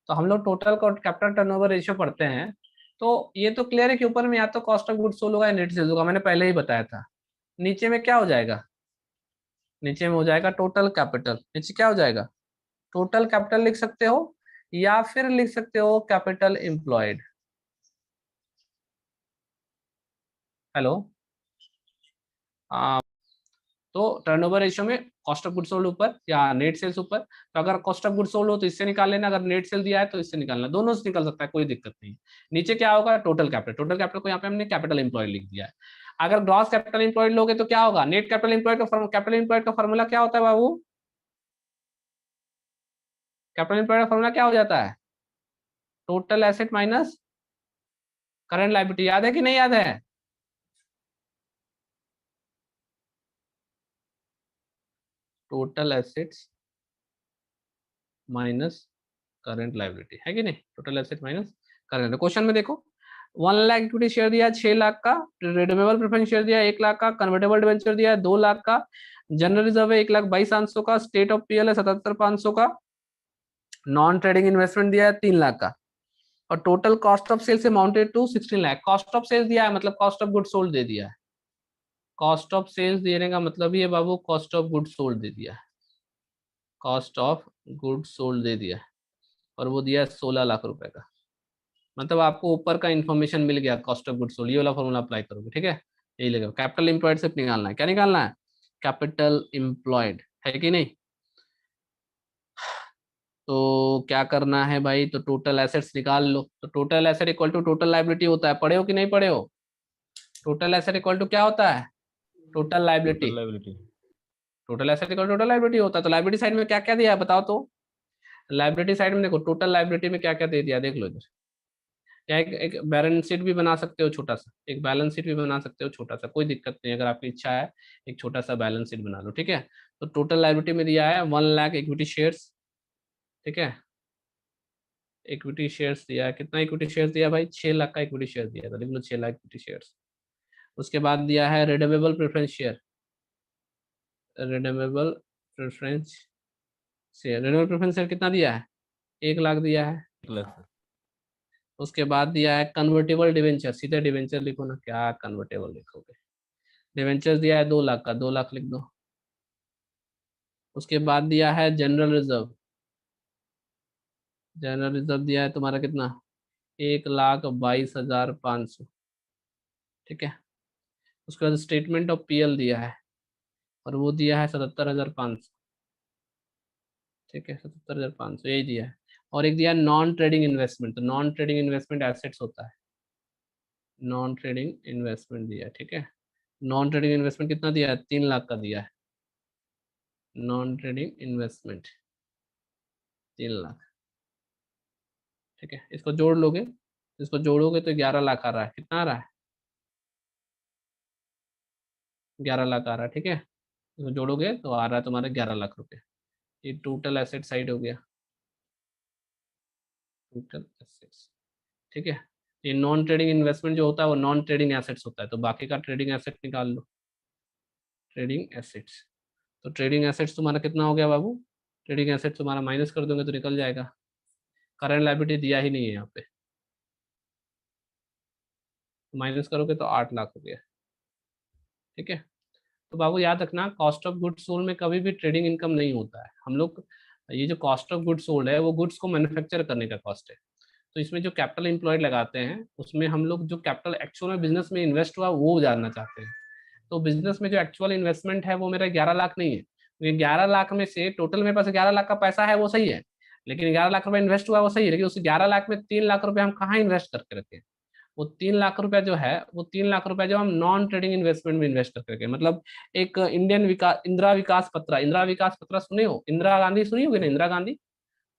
तो हम लोग टोटल कैपिटल टर्नओवर रेशियो पढ़ते हैं। तो ये तो क्लियर है कि ऊपर में या तो कॉस्ट ऑफ गुड्स सोल्ड होगा या नेट सेल्स होगा, मैंने पहले ही बताया था। नीचे में क्या हो जाएगा? नीचे में हो जाएगा टोटल कैपिटल। नीचे क्या हो जाएगा? टोटल कैपिटल लिख सकते हो, या फिर लिख सकते हो कैपिटल एम्प्लॉयड। हेलो। तो टर्नओवर रेशियो में कॉस्ट ऑफ गुड सोल्ड ऊपर या नेट सेल्स ऊपर। तो अगर कॉस्ट ऑफ गुड सोल्ड हो तो इससे निकाल लेना, अगर नेट सेल दिया है तो इससे निकालना, दोनों से निकल सकता है, कोई दिक्कत नहीं। नीचे क्या होगा? Total capital. टोटल कैपिटल को यहाँ पे हमने कैपिटल एम्प्लॉयड लिख दिया है। अगर ग्रॉस कैपिटल एम्प्लॉयड लोगे तो क्या होगा? नेट कैपिटल एम्प्लॉयड का कैपिटल एम्प्लॉयड का फॉर्मूला क्या होता है बाबू? कैपिटल एम्प्लॉयड का फॉर्मूला क्या हो जाता है? Total asset minus current liability याद है कि नहीं याद है? Total assets minus current liability है कि नहीं, total asset minus current. Question में देखो 1 लाख इक्विटी शेयर दिया 6 लाख का, रिडीमेबल प्रेफरेंस शेयर दिया 1 लाख का, कन्वर्टेबल डिबेंचर दिया 2 लाख का, जनरल रिजर्व है 1,22,500 का, स्टेट ऑफ पीएल है 77,500 का, नॉन ट्रेडिंग इन्वेस्टमेंट दिया है 3 लाख का, और total cost of sales amounted to 16 lakh. Cost of sales दिया है मतलब कॉस्ट ऑफ गुड सोल्ड दे दिया है। कॉस्ट ऑफ सेल्स देने का मतलब ये बाबू कॉस्ट ऑफ गुड सोल्ड दे दिया है, कॉस्ट ऑफ गुड सोल्ड दे दिया है, और वो दिया 16 लाख रुपए का। मतलब आपको ऊपर का इन्फॉर्मेशन मिल गया कॉस्ट ऑफ गुड सोल्ड, ये वाला फॉर्मूला अप्लाई करोगे, ठीक है, यही लगेगा। कैपिटल एम्प्लॉयड से निकालना है, क्या निकालना है, कैपिटल एम्प्लॉयड, है कि नहीं। तो क्या करना है भाई, तो टोटल एसेट्स निकाल लो। तो total asset equal to total liability होता है, पढ़े हो कि नहीं पढ़े हो? टोटल एसेट इक्वल टू क्या होता है, total liability. Total liability. Total asset equal total liability होता है। तो लायबिलिटी साइड में क्या क्या दिया है बताओ तो। लायबिलिटी साइड में देखो टोटल लायबिलिटी में क्या क्या दे दिया देख लो इधर। या एक बैलेंस शीट भी बना सकते हो छोटा सा, एक बैलेंस शीट भी बना सकते हो छोटा सा, कोई दिक्कत नहीं, अगर आपकी इच्छा है एक छोटा सा बैलेंस शीट बना लो, ठीक है। तो टोटल लायबिलिटी में दिया है 1 लाख इक्विटी शेयर्स, ठीक है, इक्विटी शेयर्स दिया है, कितना इक्विटी शेयर्स दिया भाई, 6 लाख का इक्विटी शेयर दिया, तो लिख लो 6 लाख इक्विटी शेयर्स। उसके बाद दिया है redeemable preference share, redeemable preference share, redeemable preference share कितना दिया है, 1 लाख दिया है। 1 लाख। उसके बाद दिया है कन्वर्टेबल डिवेंचर, सीधे डिवेंचर लिखो ना, क्या कन्वर्टेबल लिखोगे, डिवेंचर दिया है 2 लाख का, 2 लाख लिख दो। उसके बाद दिया है जनरल रिजर्व, जनरल रिजर्व दिया है तुम्हारा कितना, 1,22,500, ठीक है। उसके बाद स्टेटमेंट ऑफ पीएल दिया है, और वो दिया है 77,500, ठीक है, 77,500 यही दिया है। और एक दिया नॉन ट्रेडिंग इन्वेस्टमेंट, तो नॉन ट्रेडिंग इन्वेस्टमेंट एसेट्स होता है, नॉन ट्रेडिंग इन्वेस्टमेंट दिया है, ठीक है। नॉन ट्रेडिंग इन्वेस्टमेंट कितना दिया है, 3 लाख का दिया है, नॉन ट्रेडिंग इन्वेस्टमेंट 3 लाख, ठीक है। इसको जोड़ लोगे, इसको जोड़ोगे तो 11 लाख आ रहा है, कितना आ रहा है, 11 लाख आ रहा है, ठीक है। इसको जोड़ोगे तो आ रहा है तुम्हारे 11 लाख रुपए। ये टोटल एसेट साइड हो गया, टोटल एसेट्स, ठीक है। ये नॉन ट्रेडिंग इन्वेस्टमेंट जो होता है वो नॉन ट्रेडिंग एसेट्स होता है, तो बाकी का ट्रेडिंग एसेट निकाल लो, ट्रेडिंग एसेट्स। तो ट्रेडिंग एसेट्स तुम्हारा कितना हो गया बाबू, ट्रेडिंग एसेट्स तुम्हारा माइनस कर दोगे तो निकल जाएगा, करंट लायबिलिटी दिया ही नहीं है यहाँ पे, माइनस करोगे तो 8 लाख हो गया, ठीक है। तो बाबू याद रखना कॉस्ट ऑफ गुड्स सोल्ड में कभी भी ट्रेडिंग इनकम नहीं होता है। हम लोग ये जो कॉस्ट ऑफ गुड्स सोल्ड है वो गुड्स को मैन्युफैक्चर करने का कॉस्ट है, तो इसमें जो कैपिटल एम्प्लॉयड लगाते हैं उसमें हम लोग जो कैपिटल एक्चुअल में बिजनेस में इन्वेस्ट हुआ वो जानना चाहते हैं। तो बिजनेस में जो एक्चुअल इन्वेस्टमेंट है वो मेरा 11 लाख नहीं है, क्योंकि 11 लाख में से टोटल मेरे पास 11 लाख का पैसा है वो सही है, लेकिन 11 लाख रुपए इन्वेस्ट हुआ वो सही है, लेकिन उस 11 लाख में 3 लाख रुपए हम कहाँ इन्वेस्ट करके रखे हैं, वो 3 लाख रुपए जो है वो 3 लाख रुपए जो हम नॉन ट्रेडिंग इन्वेस्टमेंट में इन्वेस्ट करके रखे हैं। मतलब एक इंडियन विकास इंदिरा विकास पत्र, इंदिरा विकास पत्र सुने हो, इंदिरा गांधी सुनी होगी ना, इंदिरा गांधी,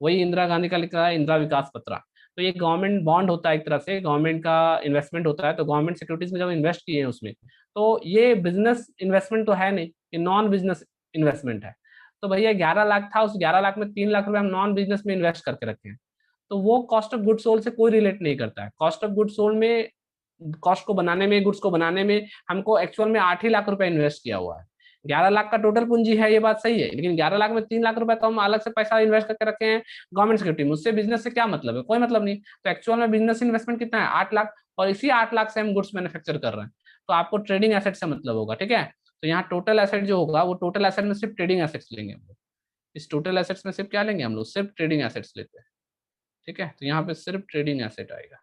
वही इंदिरा गांधी का लिखा है इंदिरा विकास पत्र। तो ये गवर्नमेंट बॉन्ड होता है, एक तरह से गवर्नमेंट का इन्वेस्टमेंट होता है, तो गवर्नमेंट सिक्योरिटीज में जब इन्वेस्ट किए हैं उसमें, तो ये बिजनेस इन्वेस्टमेंट तो है नहीं, ये नॉन बिजनेस इन्वेस्टमेंट है। तो भैया 11 लाख था, उस 11 लाख में 3 लाख रुपए हम नॉन बिजनेस में इन्वेस्ट करके रखे हैं, तो वो कॉस्ट ऑफ गुड सोल्ड से कोई रिलेट नहीं करता है। कॉस्ट ऑफ गुड सोल्ड में, कॉस्ट को बनाने में, गुड्स को बनाने में हमको एक्चुअल में 8 ही लाख रुपए इन्वेस्ट किया हुआ है। 11 लाख का टोटल पूंजी है, ये बात सही है, लेकिन 11 लाख में 3 लाख रुपए तो हम अलग से पैसा इन्वेस्ट करके रखे हैं गवर्नमेंट सिक्योरिटी में, उससे बिजनेस से क्या मतलब है, कोई मतलब नहीं। तो एक्चुअल में बिजनेस इन्वेस्टमेंट कितना है, 8 लाख, और इसी 8 लाख से हम गुड्स मैन्युफैक्चर कर रहे हैं, तो आपको ट्रेडिंग एसेट से मतलब होगा, ठीक है। तो यहाँ टोटल एसेट जो होगा वो टोटल एसेट में सिर्फ ट्रेडिंग एसेट्स लेंगे हम लोग, इस टोटल एसेट्स में सिर्फ क्या लेंगे हम लोग, सिर्फ ट्रेडिंग एसेट्स लेते हैं, ठीक है। तो यहाँ पे सिर्फ ट्रेडिंग एसेट आएगा,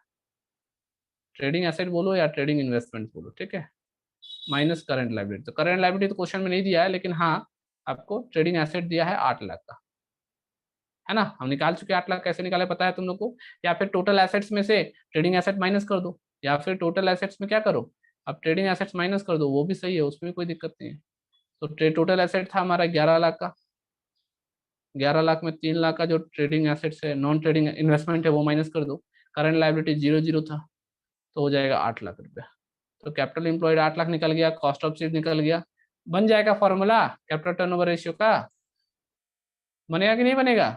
ट्रेडिंग एसेट बोलो या ट्रेडिंग इन्वेस्टमेंट बोलो, ठीक है, माइनस करंट लायबिलिटी। तो करंट लायबिलिटी तो क्वेश्चन में नहीं दिया है, लेकिन हाँ आपको ट्रेडिंग एसेट दिया है 8 लाख का, है ना। हम निकाल चुके 8 लाख, कैसे निकाले पता है तुम लोग को, या फिर टोटल एसेट्स में से ट्रेडिंग एसेट माइनस कर दो, या फिर टोटल एसेट्स में क्या करो, अब ट्रेडिंग एसेट्स माइनस कर दो, वो भी सही है, उसमें कोई दिक्कत नहीं है। तो टोटल एसेट था हमारा 11 लाख का, 11 लाख में 3 लाख का जो ट्रेडिंग एसेट्स है, नॉन ट्रेडिंग इन्वेस्टमेंट है, वो माइनस कर दो, करंट लायबिलिटी 0 0 था, तो हो जाएगा 8 लाख रुपया। तो कैपिटल एम्प्लॉयड 8 लाख निकल गया, कॉस्ट ऑफ सेल्स निकल गया। बन जाएगा फॉर्मूला कैपिटल टर्नओवर रेशियो का, बनेगा कि नहीं बनेगा?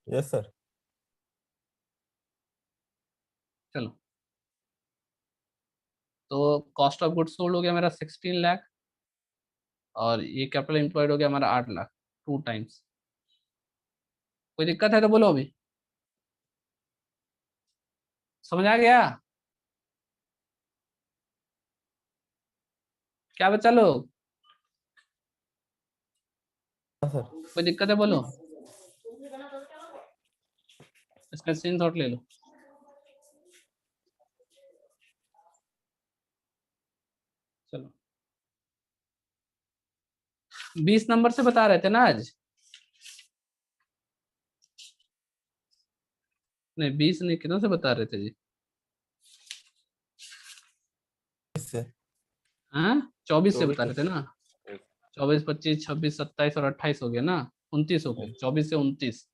Yes sir. चलो, तो कॉस्ट ऑफ गुड्स सोल्ड हो गया मेरा 16 लाख, और ये कैपिटल एम्प्लॉयड हो गया हमारा 8 लाख, 2 टाइम्स। कोई दिक्कत है तो बोलो अभी, समझ आ गया? क्या बच्चा लोग, हाँ सर। कोई दिक्कत है बोलो, इसका स्क्रीनशॉट ले लो। चलो, 20 नंबर से बता रहे थे ना आज? नहीं 20 नहीं, कितनों से बता रहे थे जी? इससे हाँ 24 से 24 बता रहे थे ना? Yes. 24, 25, 26, 27 और 28 हो गया ना, 29 हो गए, 24 से 29।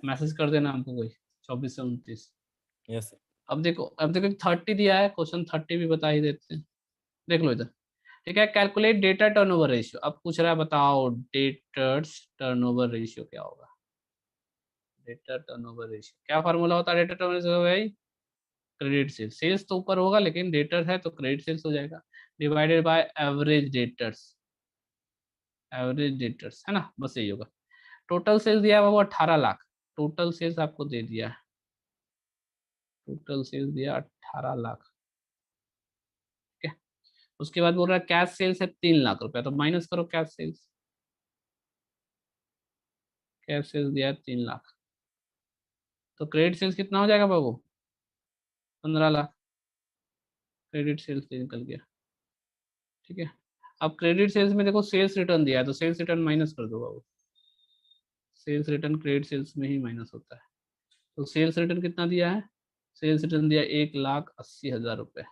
मैसेज कर देना हमको कोई, 24 से 29। Yes sir. अब देखो 30 दिया है, क्वेश्चन 30 भी बता ही देते हैं, देख लो इधर। ठीक है, कैलकुलेट डेटा टर्नओवर रेशियो। अब पूछ रहा है बताओ डेटर्स टर्नओवर रेशियो क्या होगा। डेटा टर्नओवर रेशियो क्या फार्मूला होता है डेटा टर्नओवर रेशियो भाई? क्रेडिट सेल्स, सेल्स तो ऊपर होगा लेकिन डेटर है तो क्रेडिट सेल्स हो जाएगा, divided by average debtors. Average debtors है ना, बस यही होगा। टोटल सेल्स दिया है वो 18 लाख, टोटल सेल्स आपको दे दिया है, टोटल सेल्स दिया 18 लाख। ठीक है, उसके बाद बोल रहा है कैश सेल्स है 3 लाख रुपया, तो माइनस करो कैश सेल्स। कैश सेल्स दिया है 3 लाख, तो क्रेडिट सेल्स कितना हो जाएगा बाबू? 15 लाख क्रेडिट सेल्स निकल गया। ठीक है, अब क्रेडिट सेल्स में देखो सेल्स रिटर्न दिया है, तो सेल्स रिटर्न माइनस कर दो बाबू। सेल्स रिटर्न क्रेडिट सेल्स में ही माइनस होता है, तो सेल्स रिटर्न कितना दिया है? सेल्स रिटर्न दिया 1,80,000 रुपये।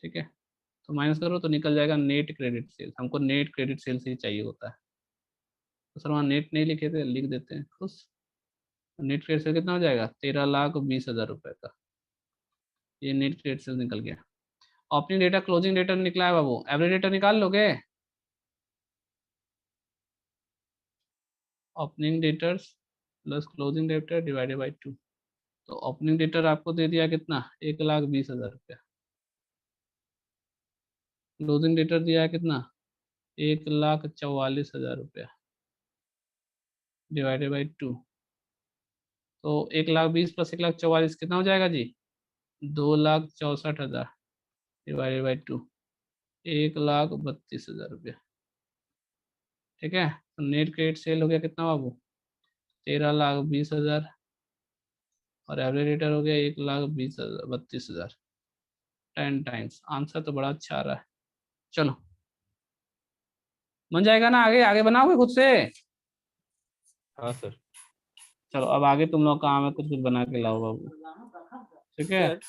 ठीक है, तो माइनस करो तो निकल जाएगा नेट क्रेडिट सेल्स। हमको नेट क्रेडिट सेल्स ही चाहिए होता है, तो सर वहाँ नेट नहीं लिखे थे, लिख देते हैं खुश। नेट क्रेडिट सेल कितना हो जाएगा? 13,20,000 रुपये का, ये नेट क्रेडिट सेल निकल गया। ओपनिंग डेटा क्लोजिंग डेटा निकला है बाबू, एवरेज डेटा निकाल लोगे? Opening debtors plus closing debtor divided by 2, तो ओपनिंग डेटर आपको दे दिया कितना? 1,20,000 रुपया। क्लोजिंग डेटर दिया है कितना? 1,44,000 रुपया डिवाइडेड बाई 2, तो 1,20,000 प्लस 1,44,000 कितना हो जाएगा जी? 2,64,000 डिवाइडेड बाई 2, 1,32,000 रुपया। ठीक है, तो नेट क्रेडिट सेल हो गया कितना बाबू? 13,20,000, और एवरेज रिटर्न हो गया 1,32,000। 10 टाइम्स, आंसर तो बड़ा अच्छा आ रहा है। चलो, बन जाएगा ना? आगे आगे बनाओगे खुद से? हाँ सर। चलो अब आगे तुम लोग काम है, कुछ कुछ बना के लाओ बाबू। ठीक है, सर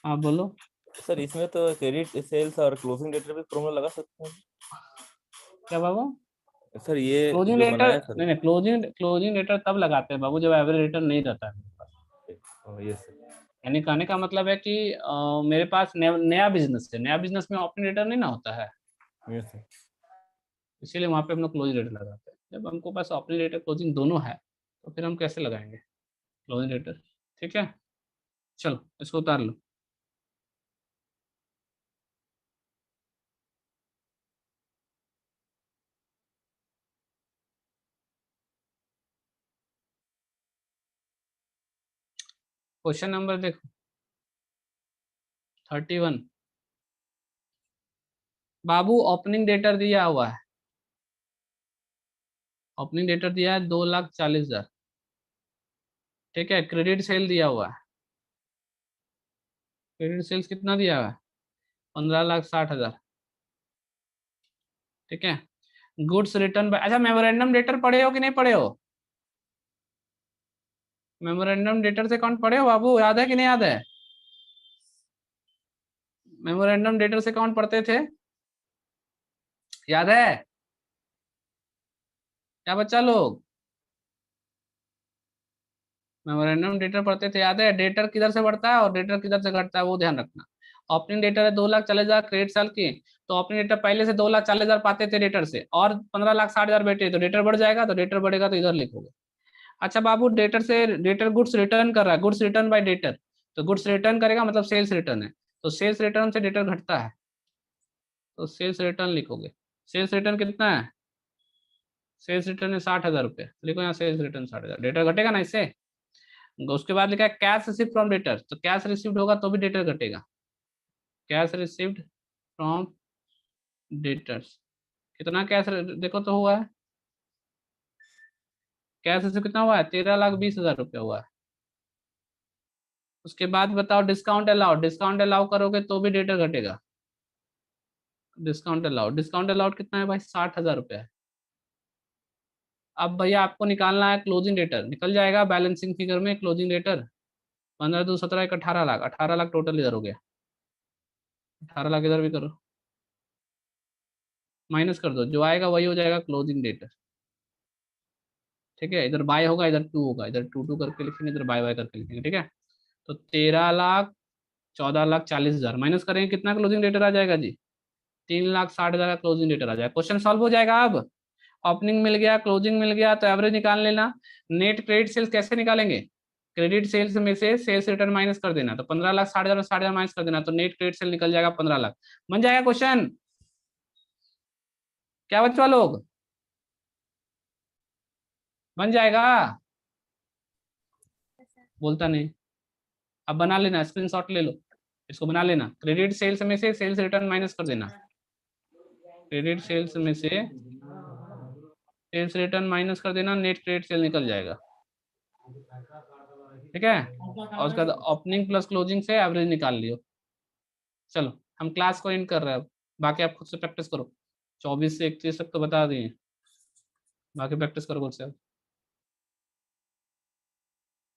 हाँ बोलो। सर इसमें तो क्रेडिट सेल्स और क्लोजिंग डेटर भी फॉर्मूला लगा सकते हैं क्या बाबू? सर? ये क्लोजिंग जो लेटर बनाया सर। नहीं नहीं, क्लोजिंग लेटर तब लगाते हैं बाबू जब एवरेज रिटर्न नहीं रहता है मेरे पास। Yes sir. यानी कहने का मतलब है कि मेरे पास नया बिजनेस है, नया बिजनेस में ओपनिंग रिटर्न नहीं ना होता है, यस सर। इसीलिए वहाँ पे हम लोग क्लोजिंग रेटर लगाते हैं। जब हमको पास ओपनिंग रेटर क्लोजिंग दोनों है तो फिर हम कैसे लगाएंगे क्लोजिंग रेटर? ठीक है, चलो इसको उतार लो। क्वेश्चन नंबर देखो 31 बाबू, ओपनिंग डेटर दिया हुआ है, ओपनिंग डेटर दिया है 2,40,000। ठीक है, क्रेडिट सेल दिया हुआ है, क्रेडिट सेल्स कितना दिया हुआ है? 15,60,000। ठीक है, गुड्स रिटर्न बाय, अच्छा मेमोरेंडम डेटर पढ़े हो कि नहीं पढ़े हो? मेमोरेंडम डेटर से अकाउंट पढ़े हो बाबू, याद है कि नहीं याद है? मेमोरेंडम डेटर से अकाउंट पढ़ते थे, याद है क्या बच्चा लोग? मेमोरेंडम डेटर पढ़ते थे, याद है? डेटर किधर से बढ़ता है और डेटर किधर से घटता है, वो ध्यान रखना। ओपनिंग डेटर है 2,40,000 क्रेडिट साल की, तो ओपनिंग डेटर पहले से 2,40,000 पाते थे डेटर से, और 15,60,000 बैठे, तो डेटर बढ़ जाएगा, तो डेटर बढ़ेगा तो इधर लिखोगे। अच्छा बाबू, डेटर से डेटर गुड्स रिटर्न कर रहा है, गुड्स रिटर्न बाय डेटर, तो गुड्स रिटर्न करेगा मतलब सेल्स रिटर्न है, तो सेल्स रिटर्न से डेटर घटता है, तो सेल्स रिटर्न लिखोगे। सेल्स रिटर्न कितना है? सेल्स रिटर्न है 60,000 रुपये, लिखो यहाँ सेल्स रिटर्न 60,000, डेटर घटेगा ना इससे। उसके बाद लिखा है कैश रिसीव फ्रॉम डेटर, तो कैश रिसीव्ड होगा तो भी डेटर घटेगा। कैश रिसीव्ड फ्रॉम डेटर्स, कितना कैश देखो तो हुआ है, कैश रिसीव कितना हुआ है? 13,20,000 रुपया हुआ है। उसके बाद बताओ डिस्काउंट अलाउड, डिस्काउंट अलाउ करोगे तो भी डेटर घटेगा। डिस्काउंट अलाउड, डिस्काउंट अलाउड कितना है भाई? 60,000 रुपया है। अब भैया आपको निकालना है क्लोजिंग डेटर, निकल जाएगा बैलेंसिंग फिगर में closing debtor. 15 2 17 1 18 lakh, 18 lakh total इधर हो गया, 18 लाख इधर भी करो, माइनस कर दो, जो आएगा वही हो जाएगा क्लोजिंग डेटर। ठीक है, इधर बाय होगा, इधर टू होगा, इधर टू टू करके लिखेंगे, इधर बाय बाय करके लिखेंगे। ठीक है, तो 13,00,000 14,40,000 माइनस करेंगे, कितना क्लोजिंग डेटर आ जाएगा जी? 3,60,000 का क्लोजिंग डेटर आ जाएगा। क्वेश्चन सॉल्व हो जाएगा। अब ओपनिंग मिल गया, क्लोजिंग मिल गया, तो एवरेज निकाल लेना। नेट क्रेडिट सेल्स कैसे निकालेंगे? क्रेडिट सेल्स में से सेल्स रिटर्न माइनस कर देना, तो 15,60,000 में 60,000 माइनस कर देना, तो नेट क्रेडिट सेल निकल जाएगा 15 लाख। बन जाएगा क्वेश्चन? क्या बच्चों लोग, बन जाएगा? बोलता नहीं। अब बना लेना, स्क्रीनशॉट ले लो, इसको बना लेना। क्रेडिट सेल्स में से सेल्स रिटर्न माइनस कर देना, क्रेडिट सेल्स में से सेल्स रिटर्न माइनस कर देना, नेट क्रेडिट सेल निकल जाएगा। ठीक है, और उसका ओपनिंग प्लस क्लोजिंग से एवरेज निकाल लियो। चलो हम क्लास को एंड कर रहे हैं अब, बाकी आप खुद से प्रैक्टिस करो। 24 से 31 तक तो बता दिए, बाकी प्रैक्टिस करो खुद से।